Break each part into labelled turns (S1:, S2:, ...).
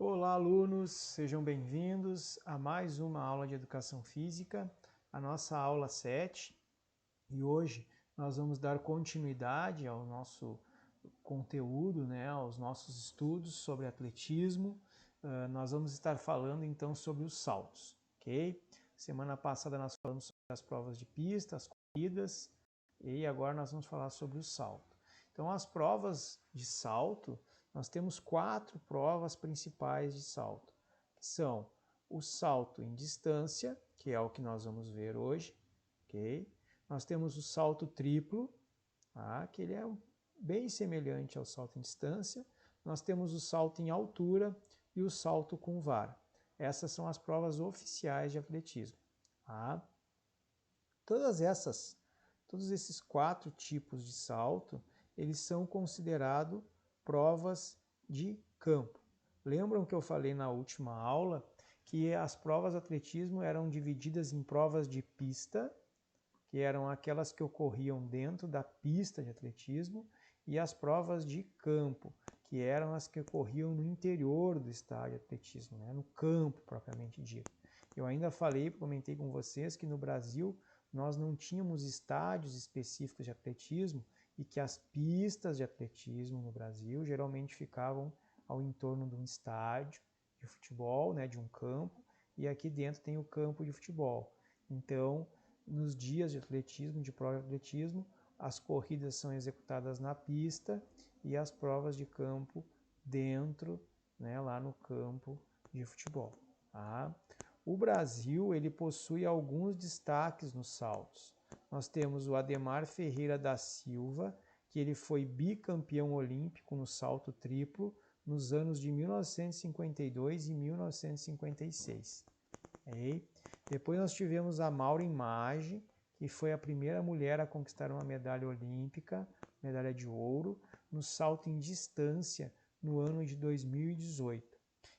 S1: Olá, alunos, sejam bem-vindos a mais uma aula de Educação Física, a nossa aula 7, e hoje nós vamos dar continuidade ao nosso conteúdo, aos nossos estudos sobre atletismo. Nós vamos estar falando então sobre os saltos, ok? Semana passada nós falamos sobre as provas de pista, as corridas, e agora nós vamos falar sobre o salto. Então, as provas de salto, nós temos 4 provas principais de salto, que são o salto em distância, que é o que nós vamos ver hoje, ok? Nós temos o salto triplo, tá? Que ele é bem semelhante ao salto em distância. Nós temos o salto em altura e o salto com vara. Essas são as provas oficiais de atletismo. Tá? Todos esses 4 tipos de salto, eles são considerados provas de campo. Lembram que eu falei na última aula que as provas de atletismo eram divididas em provas de pista, que eram aquelas que ocorriam dentro da pista de atletismo, e as provas de campo, que eram as que ocorriam no interior do estádio de atletismo, no campo propriamente dito. Eu ainda comentei com vocês que no Brasil nós não tínhamos estádios específicos de atletismo e que as pistas de atletismo no Brasil geralmente ficavam ao entorno de um estádio de futebol, de um campo, e aqui dentro tem o campo de futebol. Então, nos dias de atletismo, de prova de atletismo, as corridas são executadas na pista e as provas de campo dentro, lá no campo de futebol. Tá? O Brasil ele possui alguns destaques nos saltos. Nós temos o Ademar Ferreira da Silva, que ele foi bicampeão olímpico no salto triplo nos anos de 1952 e 1956. Depois nós tivemos a Maureen Maggi, que foi a primeira mulher a conquistar uma medalha olímpica, medalha de ouro, no salto em distância no ano de 2018.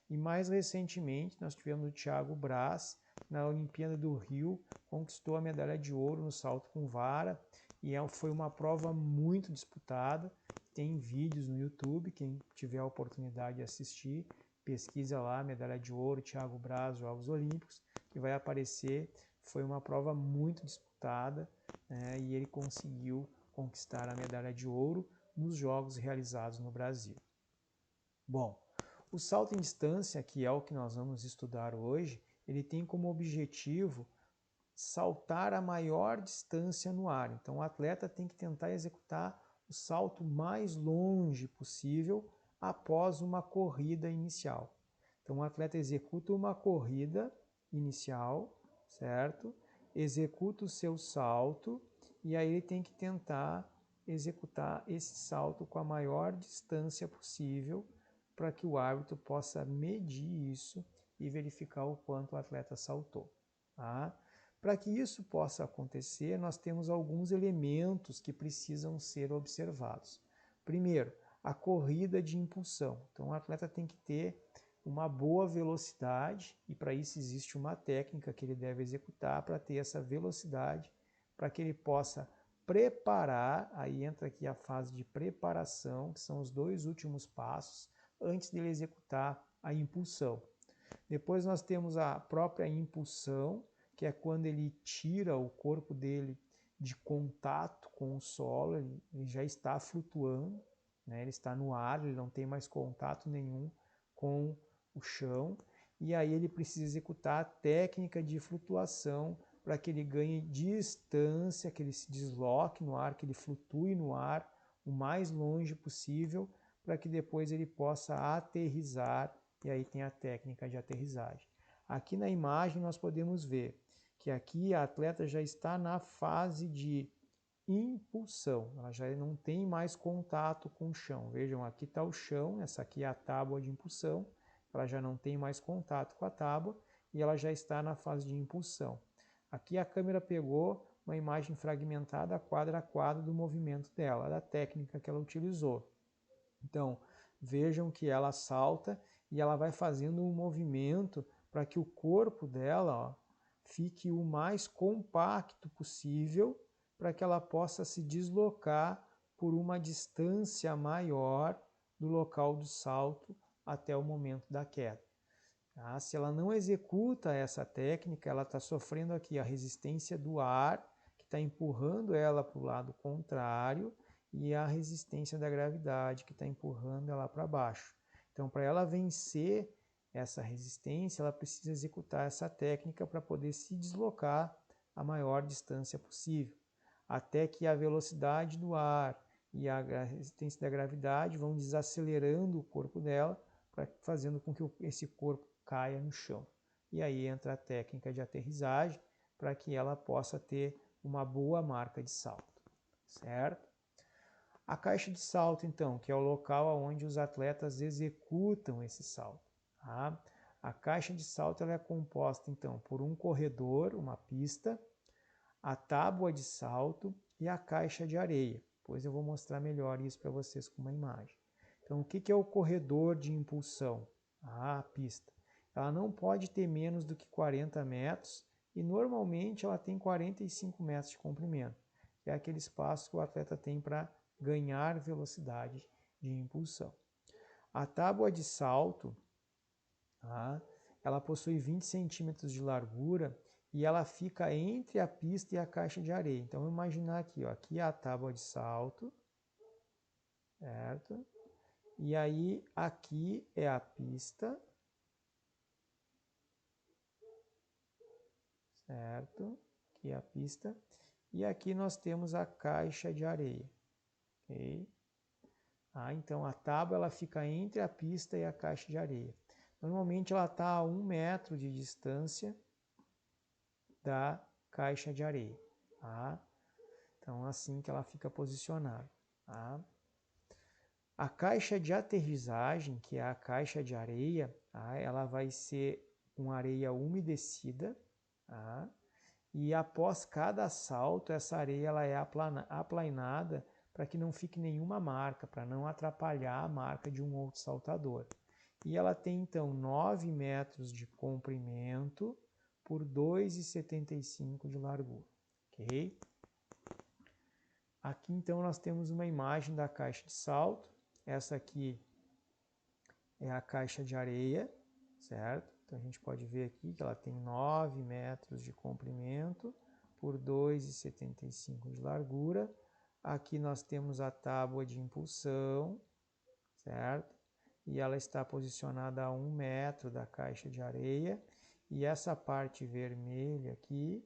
S1: E mais recentemente nós tivemos o Thiago Braz, na Olimpíada do Rio, conquistou a medalha de ouro no salto com vara, e foi uma prova muito disputada. Tem vídeos no YouTube, quem tiver a oportunidade de assistir, pesquisa lá, medalha de ouro, Thiago Braz, Jogos Olímpicos, que vai aparecer. Foi uma prova muito disputada, e ele conseguiu conquistar a medalha de ouro nos jogos realizados no Brasil. Bom, o salto em distância, que é o que nós vamos estudar hoje, ele tem como objetivo saltar a maior distância no ar. Então o atleta tem que tentar executar o salto mais longe possível após uma corrida inicial. Então o atleta executa uma corrida inicial, certo? Executa o seu salto e aí ele tem que tentar executar esse salto com a maior distância possível para que o árbitro possa medir isso e verificar o quanto o atleta saltou. Tá? Para que isso possa acontecer, nós temos alguns elementos que precisam ser observados. Primeiro, a corrida de impulsão. Então, o atleta tem que ter uma boa velocidade e para isso existe uma técnica que ele deve executar para ter essa velocidade, para que ele possa preparar, aí entra aqui a fase de preparação, que são os 2 últimos passos, antes dele executar a impulsão. Depois nós temos a própria impulsão, que é quando ele tira o corpo dele de contato com o solo, ele já está flutuando, ele está no ar, ele não tem mais contato nenhum com o chão, e aí ele precisa executar a técnica de flutuação para que ele ganhe distância, que ele se desloque no ar, que ele flutue no ar o mais longe possível, para que depois ele possa aterrissar, e aí tem a técnica de aterrissagem. Aqui na imagem nós podemos ver que aqui a atleta já está na fase de impulsão, ela já não tem mais contato com o chão. Vejam, aqui está o chão, essa aqui é a tábua de impulsão, ela já não tem mais contato com a tábua e ela já está na fase de impulsão. Aqui a câmera pegou uma imagem fragmentada quadro a quadro do movimento dela, da técnica que ela utilizou. Então, vejam que ela salta e ela vai fazendo um movimento para que o corpo dela fique o mais compacto possível, para que ela possa se deslocar por uma distância maior do local do salto até o momento da queda. Tá? Se ela não executa essa técnica, ela está sofrendo aqui a resistência do ar, que está empurrando ela para o lado contrário, e a resistência da gravidade, que está empurrando ela para baixo. Então, para ela vencer essa resistência, ela precisa executar essa técnica para poder se deslocar a maior distância possível, até que a velocidade do ar e a resistência da gravidade vão desacelerando o corpo dela, fazendo com que esse corpo caia no chão. E aí entra a técnica de aterrissagem para que ela possa ter uma boa marca de salto, certo? A caixa de salto, então, que é o local onde os atletas executam esse salto. Tá? A caixa de salto ela é composta, então, por um corredor, uma pista, a tábua de salto e a caixa de areia. Depois eu vou mostrar melhor isso para vocês com uma imagem. Então, o que é o corredor de impulsão? A pista. Ela não pode ter menos do que 40 metros e normalmente ela tem 45 metros de comprimento, que é aquele espaço que o atleta tem para ganhar velocidade de impulsão. A tábua de salto, tá? Ela possui 20 centímetros de largura e ela fica entre a pista e a caixa de areia. Então, vamos imaginar aqui, ó, aqui é a tábua de salto, certo? E aí, aqui é a pista, certo? Aqui é a pista. E aqui nós temos a caixa de areia, ok? Então, a tábua ela fica entre a pista e a caixa de areia. Normalmente, ela está a 1 metro de distância da caixa de areia. Tá? Então, assim que ela fica posicionada. Tá? A caixa de aterrissagem, que é a caixa de areia, tá? Ela vai ser com areia umedecida. Tá? E após cada salto, essa areia ela é aplainada para que não fique nenhuma marca, para não atrapalhar a marca de um outro saltador. E ela tem, então, 9 metros de comprimento por 2,75 de largura. Ok? Aqui, então, nós temos uma imagem da caixa de salto. Essa aqui é a caixa de areia, certo? Então, a gente pode ver aqui que ela tem 9 metros de comprimento por 2,75 de largura. Aqui nós temos a tábua de impulsão, certo? E ela está posicionada a 1 metro da caixa de areia. E essa parte vermelha aqui,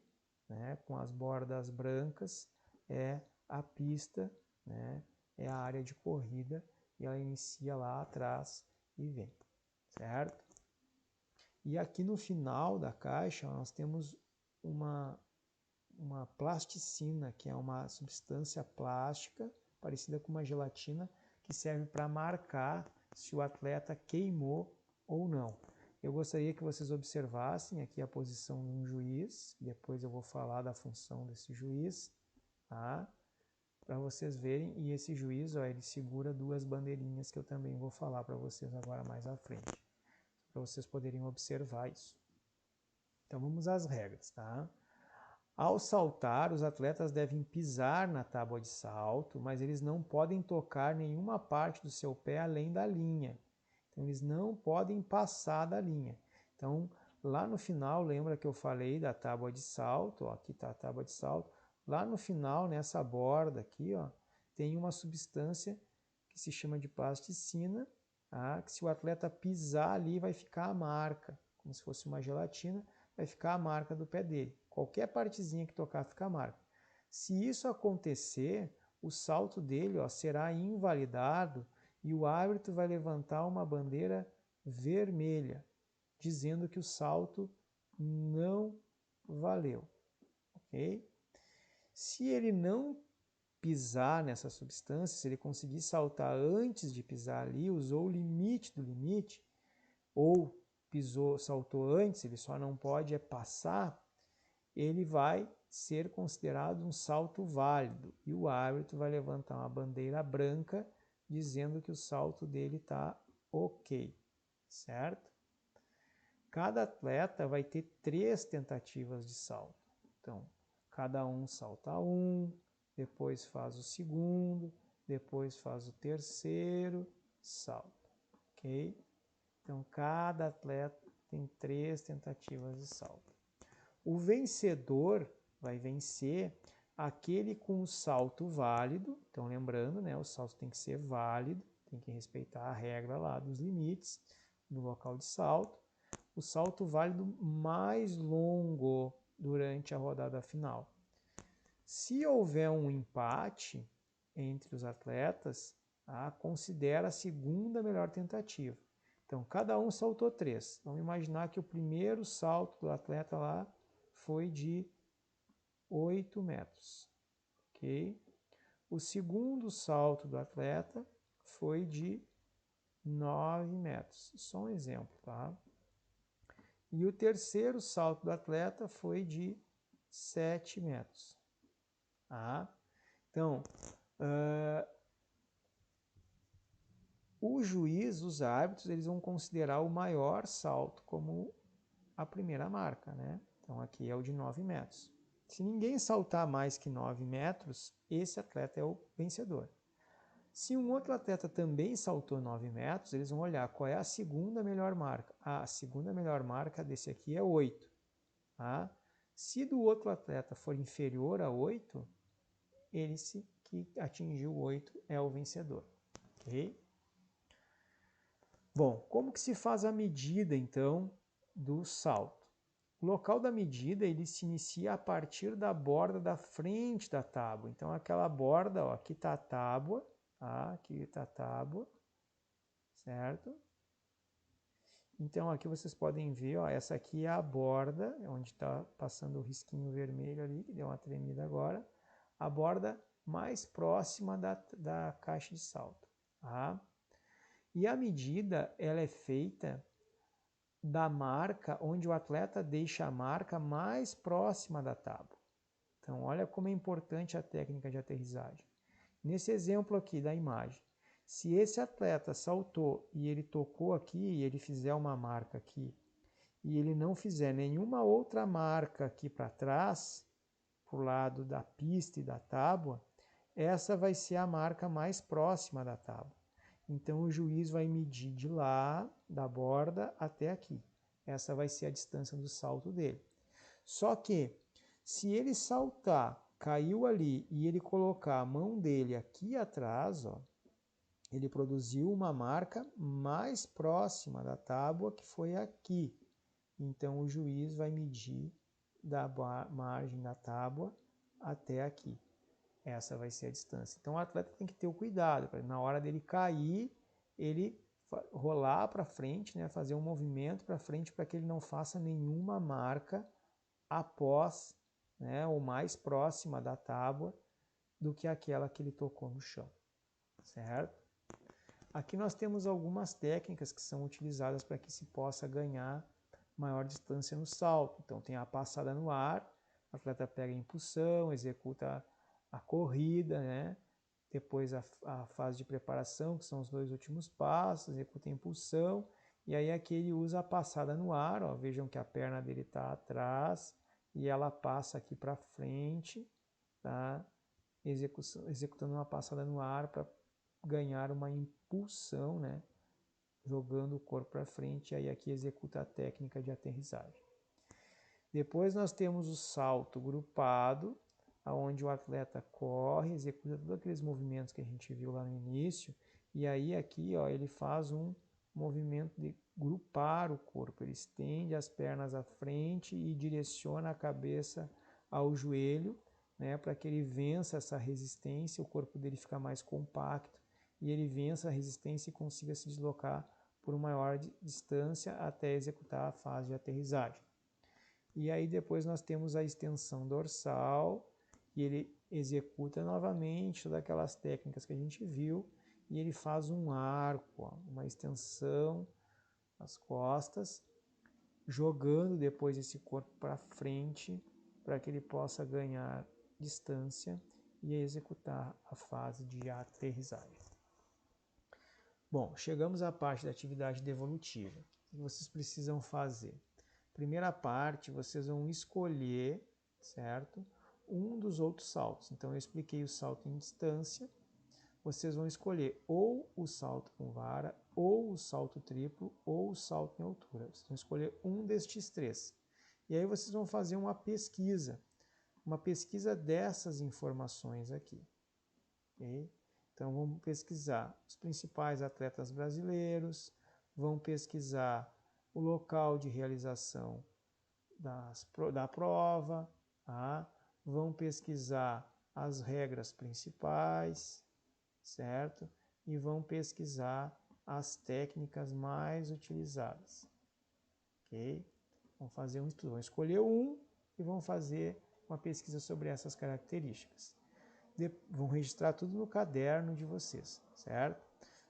S1: né, com as bordas brancas, é a pista, né, é a área de corrida, e ela inicia lá atrás e vem, certo? E aqui no final da caixa nós temos uma plasticina, que é uma substância plástica, parecida com uma gelatina, que serve para marcar se o atleta queimou ou não. Eu gostaria que vocês observassem aqui a posição de um juiz, depois eu vou falar da função desse juiz, tá? Para vocês verem, e esse juiz, ó, ele segura 2 bandeirinhas que eu também vou falar para vocês agora mais à frente, para vocês poderem observar isso. Então vamos às regras, tá? Ao saltar, os atletas devem pisar na tábua de salto, mas eles não podem tocar nenhuma parte do seu pé além da linha. Então, eles não podem passar da linha. Então, lá no final, lembra que eu falei da tábua de salto? Ó, aqui está a tábua de salto. Lá no final, nessa borda aqui, ó, tem uma substância que se chama de plasticina, tá? Que se o atleta pisar ali, vai ficar a marca, como se fosse uma gelatina, vai ficar a marca do pé dele. Qualquer partezinha que tocar fica a marca. Se isso acontecer, o salto dele, ó, será invalidado e o árbitro vai levantar uma bandeira vermelha, dizendo que o salto não valeu. Ok? Se ele não pisar nessa substância, se ele conseguir saltar antes de pisar ali, usou o limite do limite, ou saltou antes, ele só não pode passar, ele vai ser considerado um salto válido e o árbitro vai levantar uma bandeira branca dizendo que o salto dele está ok, certo? Cada atleta vai ter 3 tentativas de salto. Então, cada um salta um, depois faz o segundo, depois faz o terceiro salto, ok? Então, cada atleta tem 3 tentativas de salto. O vencedor vai vencer aquele com o salto válido. Então, lembrando, né, o salto tem que ser válido, tem que respeitar a regra lá dos limites do local de salto. O salto válido mais longo durante a rodada final. Se houver um empate entre os atletas, considera a segunda melhor tentativa. Então, cada um saltou 3. Vamos imaginar que o primeiro salto do atleta lá foi de 8 metros. Ok? O segundo salto do atleta foi de 9 metros. Só um exemplo, tá? E o terceiro salto do atleta foi de 7 metros. Tá? Então, o juiz, os árbitros, eles vão considerar o maior salto como a primeira marca, né? Então, aqui é o de 9 metros. Se ninguém saltar mais que 9 metros, esse atleta é o vencedor. Se um outro atleta também saltou 9 metros, eles vão olhar qual é a segunda melhor marca. A segunda melhor marca desse aqui é 8. Tá? Se do outro atleta for inferior a 8, ele que atingiu 8 é o vencedor. Ok? Bom, como que se faz a medida, então, do salto? O local da medida, ele se inicia a partir da borda da frente da tábua. Então, aquela borda, ó, aqui está a tábua, tá? Aqui está a tábua, certo? Então, aqui vocês podem ver, ó, essa aqui é a borda, onde está passando o risquinho vermelho ali, que deu uma tremida agora, a borda mais próxima da caixa de salto, tá? E a medida, ela é feita da marca onde o atleta deixa a marca mais próxima da tábua. Então, olha como é importante a técnica de aterrissagem. Nesse exemplo aqui da imagem, se esse atleta saltou e ele tocou aqui e ele fizer uma marca aqui e ele não fizer nenhuma outra marca aqui para trás, para o lado da pista e da tábua, essa vai ser a marca mais próxima da tábua. Então, o juiz vai medir de lá, da borda, até aqui. Essa vai ser a distância do salto dele. Só que, se ele saltar, caiu ali, e ele colocar a mão dele aqui atrás, ó, ele produziu uma marca mais próxima da tábua, que foi aqui. Então, o juiz vai medir da margem da tábua até aqui. Essa vai ser a distância. Então, o atleta tem que ter o cuidado, para na hora dele cair, ele rolar para frente, né, fazer um movimento para frente para que ele não faça nenhuma marca após, né, ou mais próxima da tábua do que aquela que ele tocou no chão, certo? Aqui nós temos algumas técnicas que são utilizadas para que se possa ganhar maior distância no salto. Então, tem a passada no ar, o atleta pega a impulsão, executa a corrida, né? Depois a fase de preparação, que são os 2 últimos passos, executa a impulsão, e aí aqui ele usa a passada no ar, ó, vejam que a perna dele está atrás, e ela passa aqui para frente, tá? Executando uma passada no ar para ganhar uma impulsão, né? Jogando o corpo para frente, e aí aqui executa a técnica de aterrissagem. Depois nós temos o salto grupado, onde o atleta corre, executa todos aqueles movimentos que a gente viu lá no início, e aí aqui, ó, ele faz um movimento de grupar o corpo, ele estende as pernas à frente e direciona a cabeça ao joelho, né, para que ele vença essa resistência, o corpo dele fica mais compacto e ele vença a resistência e consiga se deslocar por uma maior distância até executar a fase de aterrissagem. E aí depois nós temos a extensão dorsal, e ele executa novamente todas aquelas técnicas que a gente viu, e ele faz um arco, ó, uma extensão nas costas, jogando depois esse corpo para frente, para que ele possa ganhar distância e executar a fase de aterrissagem. Bom, chegamos à parte da atividade devolutiva. O que vocês precisam fazer? Primeira parte, vocês vão escolher, certo? Um dos outros saltos. Então, eu expliquei o salto em distância, vocês vão escolher ou o salto com vara, ou o salto triplo, ou o salto em altura. Vocês vão escolher um destes três. E aí vocês vão fazer uma pesquisa dessas informações aqui. Okay? Então vamos pesquisar os principais atletas brasileiros, vão pesquisar o local de realização da prova, tá? Vão pesquisar as regras principais, certo? E vão pesquisar as técnicas mais utilizadas, ok? Vão fazer um estudo, vão escolher um e vão fazer uma pesquisa sobre essas características. Vão registrar tudo no caderno de vocês, certo?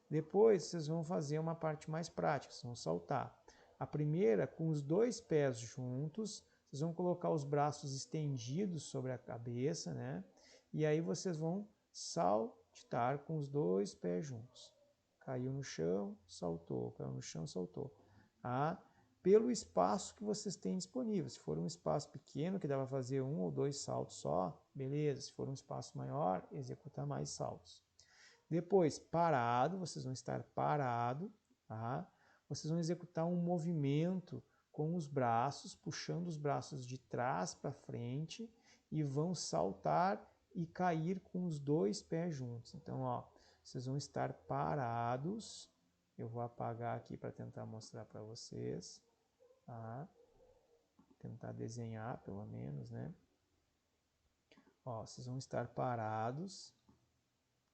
S1: Depois vocês vão fazer uma parte mais prática, vocês vão saltar. A primeira, com os dois pés juntos, vocês vão colocar os braços estendidos sobre a cabeça, né? E aí vocês vão saltar com os dois pés juntos. Caiu no chão, saltou, caiu no chão, saltou. Tá? Pelo espaço que vocês têm disponível. Se for um espaço pequeno, que dá para fazer um ou dois saltos só, beleza. Se for um espaço maior, executar mais saltos. Depois, parado, vocês vão estar parado, tá? Vocês vão executar um movimento com os braços, puxando os braços de trás para frente e vão saltar e cair com os dois pés juntos. Então, ó, vocês vão estar parados. Eu vou apagar aqui para tentar mostrar para vocês. Tá? Tentar desenhar, pelo menos, né? Ó, vocês vão estar parados.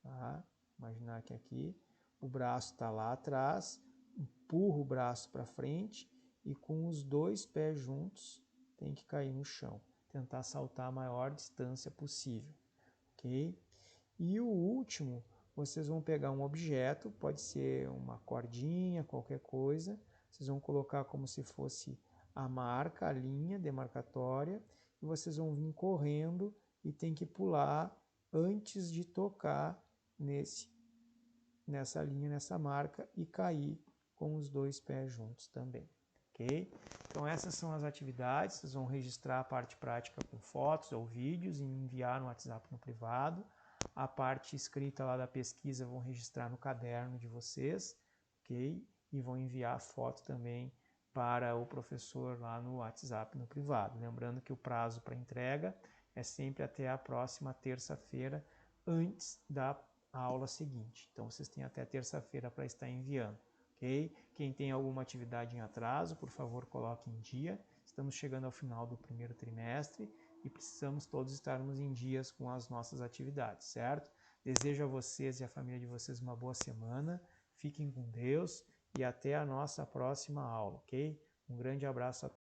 S1: Tá? Imaginar que aqui o braço está lá atrás. Empurra o braço para frente e com os dois pés juntos tem que cair no chão. Tentar saltar a maior distância possível. Ok? E o último, vocês vão pegar um objeto, pode ser uma cordinha, qualquer coisa. Vocês vão colocar como se fosse a marca, a linha demarcatória, e vocês vão vir correndo e tem que pular antes de tocar nessa linha, nessa marca e cair com os dois pés juntos também. Ok? Então essas são as atividades, vocês vão registrar a parte prática com fotos ou vídeos e enviar no WhatsApp no privado. A parte escrita lá da pesquisa vão registrar no caderno de vocês, ok? E vão enviar a foto também para o professor lá no WhatsApp no privado. Lembrando que o prazo para entrega é sempre até a próxima terça-feira, antes da aula seguinte. Então vocês têm até terça-feira para estar enviando, ok? Quem tem alguma atividade em atraso, por favor, coloque em dia. Estamos chegando ao final do primeiro trimestre e precisamos todos estarmos em dias com as nossas atividades, certo? Desejo a vocês e a família de vocês uma boa semana, fiquem com Deus e até a nossa próxima aula, ok? Um grande abraço a todos.